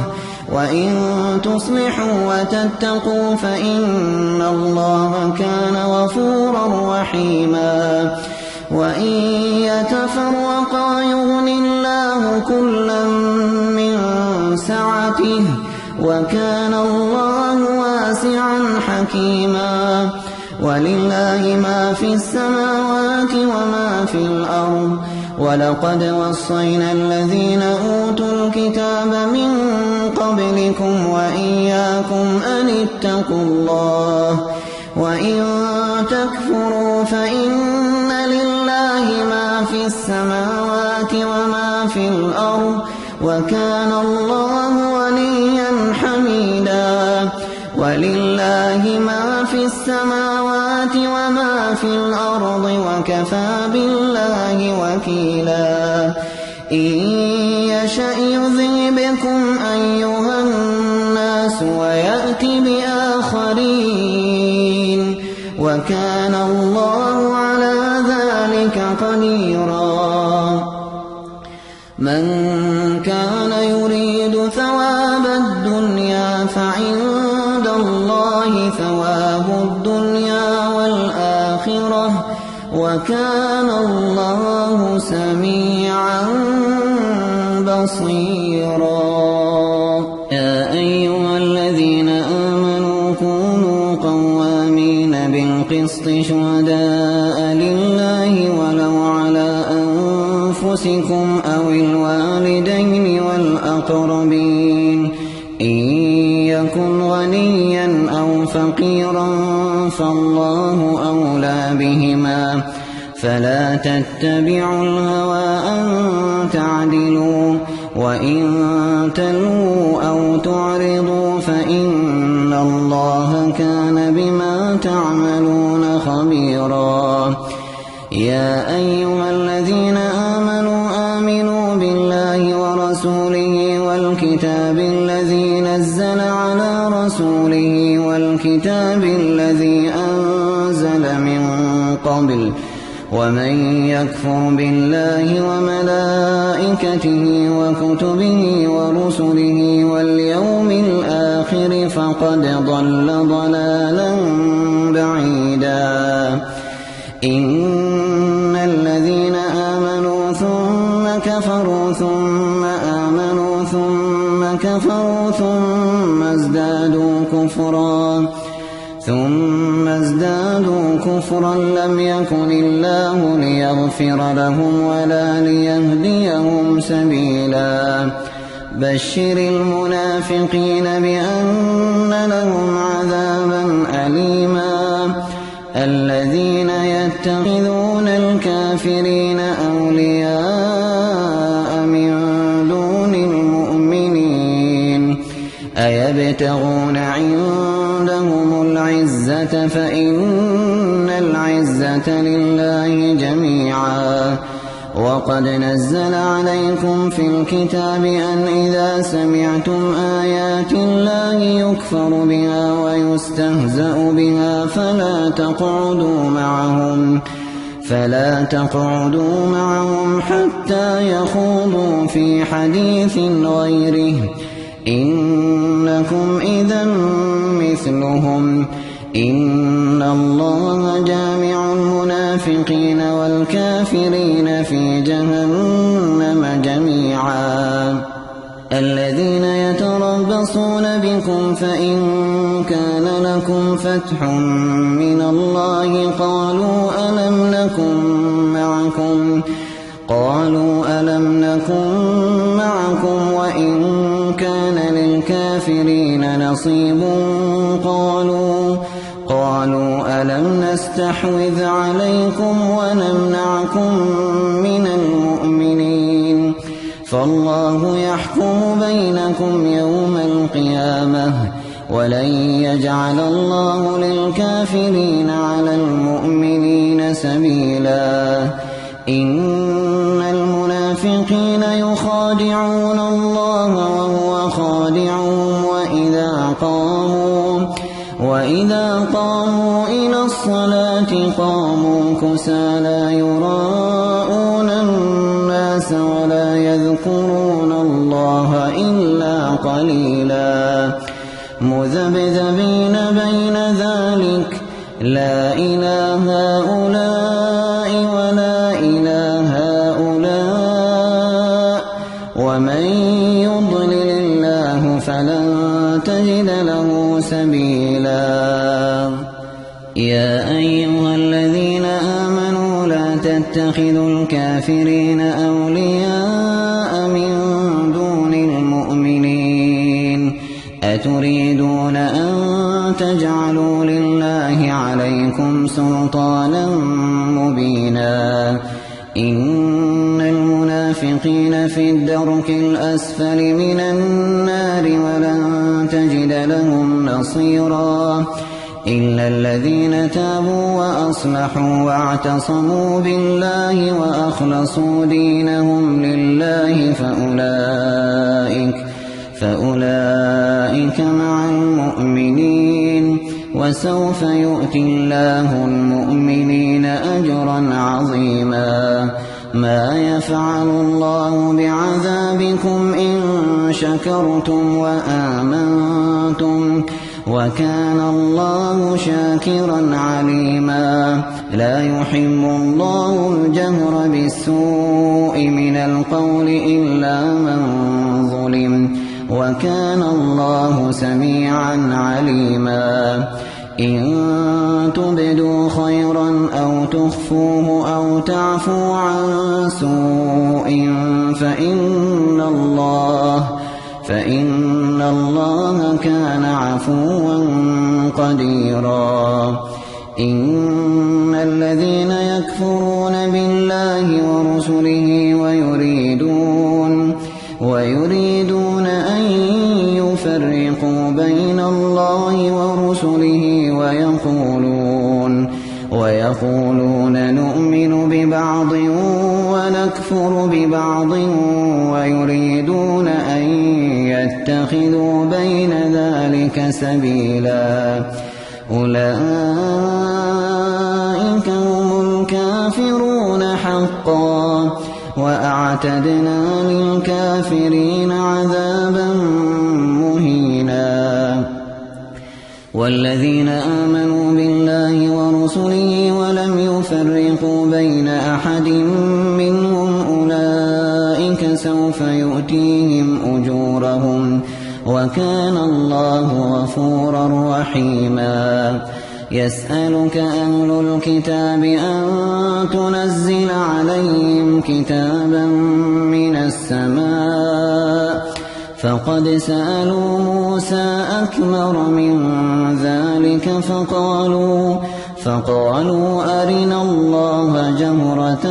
وإن تصلحوا وتتقوا فإن الله كان غفورا رحيما وإن يتفرقا يغن الله كلا من سعته وكان الله واسعا حكيما ولله ما في السماوات وما في الأرض ولقد وصينا الذين أوتوا الكتاب من قبلكم وإياكم أن اتقوا الله وإن تكفروا فإن لله ما في السماوات وما في الأرض وكان الله غنيا حميدا ولله ما في السماوات وما في الأرض وكفى بالله وكيلا إن يشأ يذهبكم أيها الناس ويأت بآخرين وكان الله على ذلك قديرا من كان يريد ثواب الدنيا فعند الله ثواب الدنيا والآخرة وكان الله سميعا بصيرا يا أيها الذين آمنوا كونوا قوامين بالقسط شهداء لله ولو على أنفسكم أو الوالدين والأقربين إن يكن غنيا أو فقيرا فالله أولى بهما فلا تتبعوا الهوى أن تعدلوا وإن تلووا أو تعرضوا فإن الله كان بما تعملون خبيرا يا أيها الذين آمنوا بالله ورسوله والكتاب الذي نزل على رسوله والكتاب الذي أنزل من قبل ومن يكفر بالله وملائكته وكتبه ورسله واليوم الآخر فقد ضل ضلالا بعيدا إن الذين آمنوا ثم كفروا ثم آمنوا ثم كفروا ثم ازدادوا كفرا لم يكن الله ليغفر لهم ولا ليهديهم سبيلا بشر المنافقين بأن لهم عذابا أليما الذين يتخذون الكافرين أولياء من دون المؤمنين أيبتغون عندهم العزة فإن العزة لله جميعا وقد نزل عليكم في الكتاب أن إذا سمعتم آيات الله يكفر بها ويستهزأ بها فلا تقعدوا معهم حتى يخوضوا في حديث غيره إنكم إذا مثلهم إن الله جامع المنافقين والكافرين في جهنم جميعا الذين يتربصون بكم فإن كان لكم فتح من الله قالوا ألم نكن معكم وإن كان للكافرين نصيب قالوا ألم نستحوذ عليكم ونمنعكم من المؤمنين فالله يحكم بينكم يوم القيامة ولن يجعل الله للكافرين على المؤمنين سبيلا إن المنافقين يخادعون الله وهو خادعهم وإذا قاموا إلى الصلاة قاموا كسالى يراءون الناس ولا يذكرون الله إلا قليلا مذبذبين بين ذلك لا إلى هؤلاء ولا إلى هؤلاء ومن يضلل الله فلن تجد له سبيلا يا أيها الذين آمنوا لا تتخذوا الكافرين أولياء من دون المؤمنين أتريدون أن تجعلوا لله عليكم سلطانا مبينا إن المنافقين في الدرك الأسفل من النار ولن تجد لهم نصيرا إلا الذين تابوا وأصلحوا واعتصموا بالله وأخلصوا دينهم لله فأولئك مع المؤمنين وسوف يؤتي الله المؤمنين أجرا عظيما ما يفعل الله بعذابكم إن شكرتم وآمنتم وكان الله شاكرا عليما لا يحب الله الجهر بالسوء من القول إلا من ظلم وكان الله سميعا عليما إن تبدوا خيرا أو تخفوه أو تعفوا عن سوء فإن الله كان عفوا قديرا إن الذين يكفرون بالله ورسله ويريدون أن يفرقوا بين الله ورسله ويقولون نؤمن ببعض ونكفر ببعض ويريدون أن يتخذوا بين ذلك سبيلا أولئك هم الكافرون حقا وأعتدنا للكافرين عذابا مهينا والذين آمنوا بالله ورسله ولم يفرقوا بين أحد منهم أولئك سوف يؤتيهم أجورهم وكان الله غفورا رحيما يسألك أهل الكتاب أن تنزل عليهم كتابا من السماء فقد سألوا موسى أكبر من ذلك فقالوا أرنا الله جهرة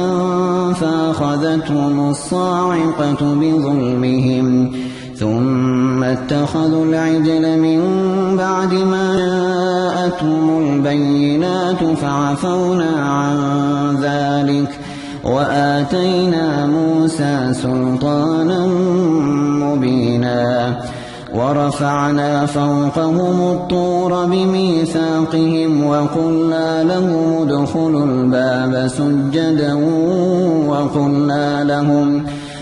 فأخذتهم الصاعقة بظلمهم ثم اتخذوا العجل من بعد ما جاءتهم البينات فعفونا عن ذلك وآتينا موسى سلطانا مبينا ورفعنا فوقهم الطور بميثاقهم وقلنا لهم ادخلوا الباب سجدا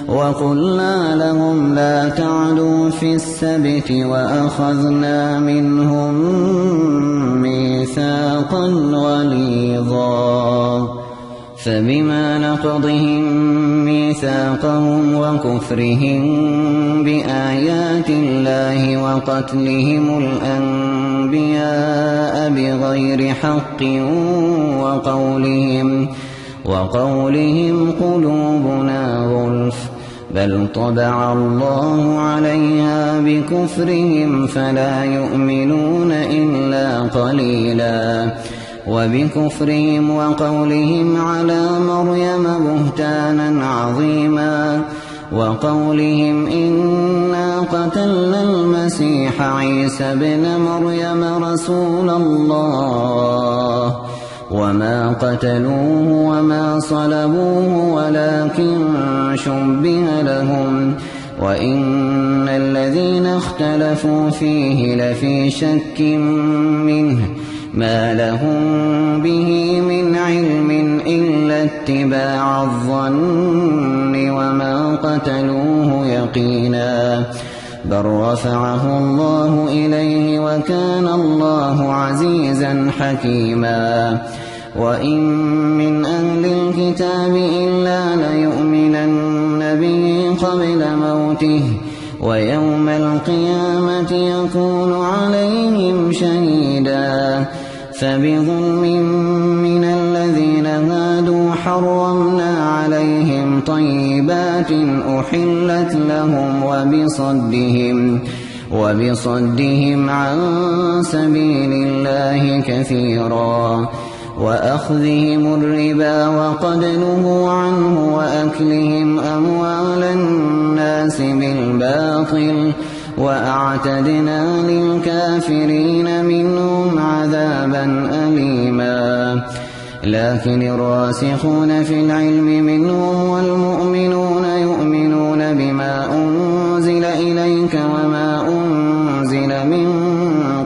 وقلنا لهم لا تعدوا في السبت وأخذنا منهم ميثاقا غليظا فبما نقضهم ميثاقهم وكفرهم بآيات الله وقتلهم الأنبياء بغير حق وقولهم قلوبنا غلف بل طبع الله عليها بكفرهم فلا يؤمنون إلا قليلا وبكفرهم وقولهم على مريم بهتانا عظيما وقولهم إنا قتلنا المسيح عيسى ابن مريم رسول الله وما قتلوه وما صلبوه ولكن شبه لهم وإن الذين اختلفوا فيه لفي شك منه ما لهم به من علم إلا اتباع الظن وما قتلوه يقينا بل رفعه الله إليه وكان الله عزيزا حكيما وإن من أهل الكتاب إلا ليؤمنن به قبل موته ويوم القيامة يكون عليهم شهيدا فبظلم من الذين هادوا حرمنا عليهم طيبات أحلت لهم وبصدهم عن سبيل الله كثيرا وأخذهم الربا وقد نهوا عنه وأكلهم أموال الناس بالباطل وأعتدنا للكافرين منهم عذابا أليما لكن الراسخون في العلم منهم والمؤمنون يؤمنون بما أنزل إليك وما أنزل من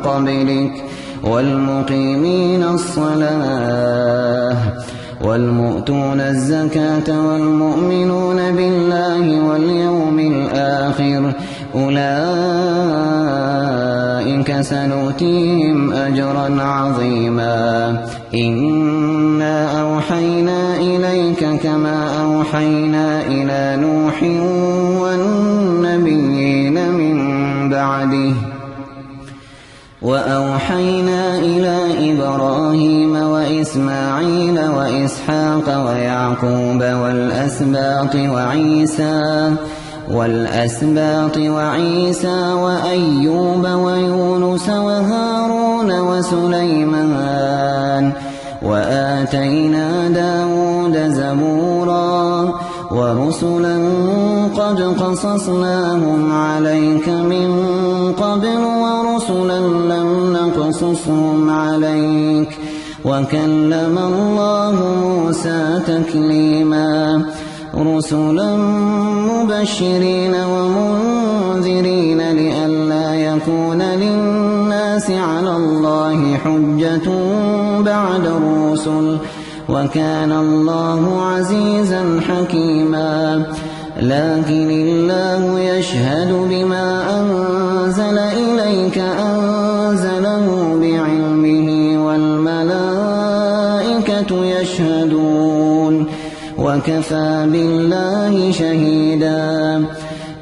قبلك والمقيمين الصلاة والمؤتون الزكاة والمؤمنون بالله واليوم الآخر أولئك سنؤتيهم أجرا عظيما إنا أوحينا إليك كما أوحينا إلى نوح والنبيين من بعده وأوحينا إلى إبراهيم وإسماعيل وإسحاق ويعقوب والأسباط وعيسى وأيوب ويونس وهارون وسليمان وآتينا داود زبورا ورسلا قد قصصناهم عليك من قبل ورسلا لم نقصصهم عليك وكلم الله موسى تكليما رسلا مبشرين ومنذرين لئلا يكون للناس على الله حجة بعد الرسل وكان الله عزيزا حكيما لكن الله يشهد بما أنزل إليك أنزله بعلمه والملائكة يشهدون وكفى بالله شهيدا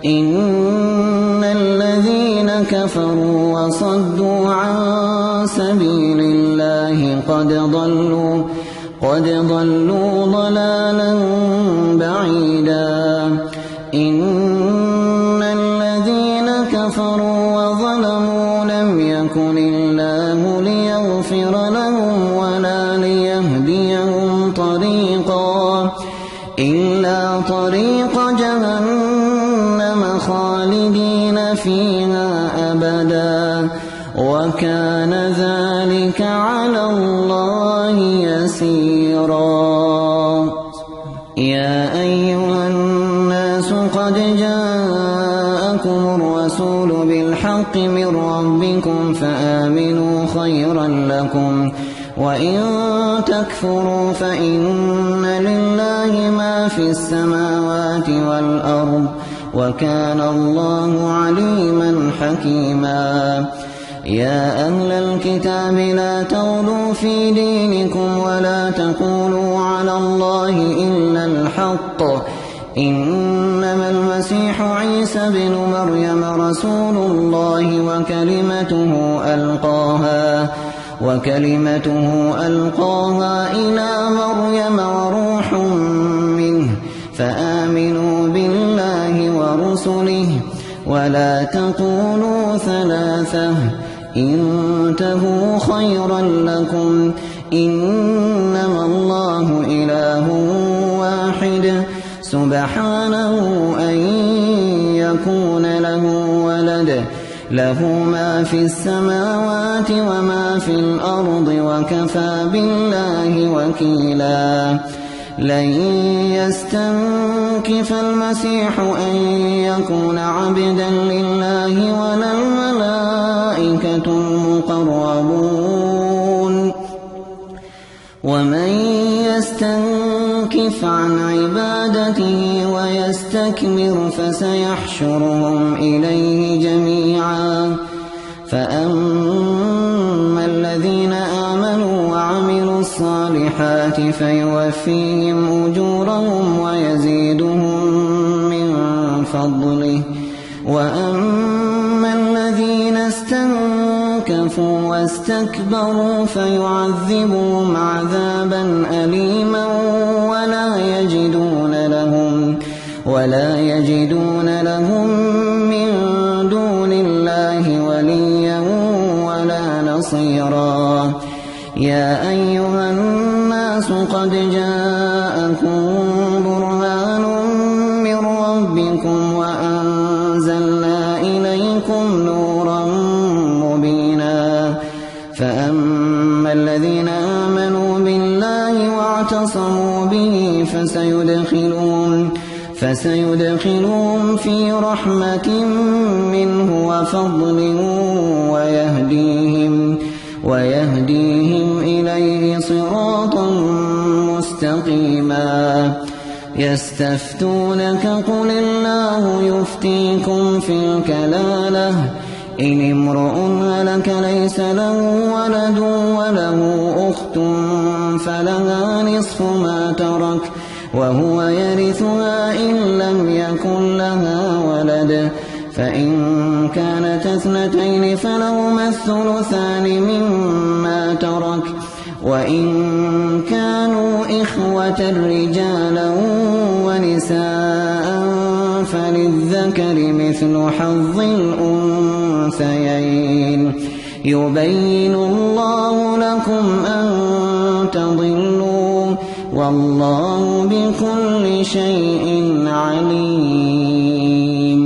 إن الذين كفروا وصدوا عن سبيل الله قد ضلوا ضلالا بعيدا إن الذين كفروا وظلموا لم يكن الله ليغفر لهم ولا ليهديهم طريقا إلا طريق جهنم خالدين فيها أبدا وكان ذلك على الله يسيرا الرسول بالحق من ربكم فآمنوا خيرا لكم، وإن تكفروا فإن لله ما في السماوات والأرض، وكان الله عليما حكيما. يا أهل الكتاب لا تغلوا في دينكم ولا تقولوا على الله إلا الحق، إنما المسيح عيسى بن مريم رسول الله وكلمته ألقاها إلى مريم وروح منه، فآمنوا بالله ورسله ولا تقولوا ثلاثة، انتهوا خيرا لكم، إنما الله إله واحد سبحانه أن يكون له ولد، له ما في السماوات وما في الأرض، وكفى بالله وكيلا. لن يستنكف المسيح أن يكون عبدا لله ولا الملائكة المقربون، ومن يستنكف عن عبادته ويستكبر فسيحشرهم إليه جميعا. فأما الذين آمنوا وعملوا الصالحات فيوفيهم أجورهم ويزيدهم من فضله، وأما الذين استنكفوا واستكبروا فيعذبهم عذابا أليما ولا يجدون لهم من دون الله وليا ولا نصيرا. يا أيها الناس قد جاءكم برهان من ربكم وأنزلنا إليكم نورا مبينا. فأما الذين آمنوا بالله واعتصموا به فسيدخلهم في رحمة منه وفضل ويهديهم إليه صراطا مستقيما. يستفتونك قل الله يفتيكم في الكلالة، إن امرؤ هلك ليس له ولد وله أخت فلها نصف ما ترك وهو يرثها إن لم يكن لها ولد، فإن كانت اثنتين فلهما الثلثان مما ترك، وإن كانوا إخوة رجالا ونساء فللذكر مثل حظ الأنثيين. يبين الله لكم أن تضلوا، والله بكل شيء عليم.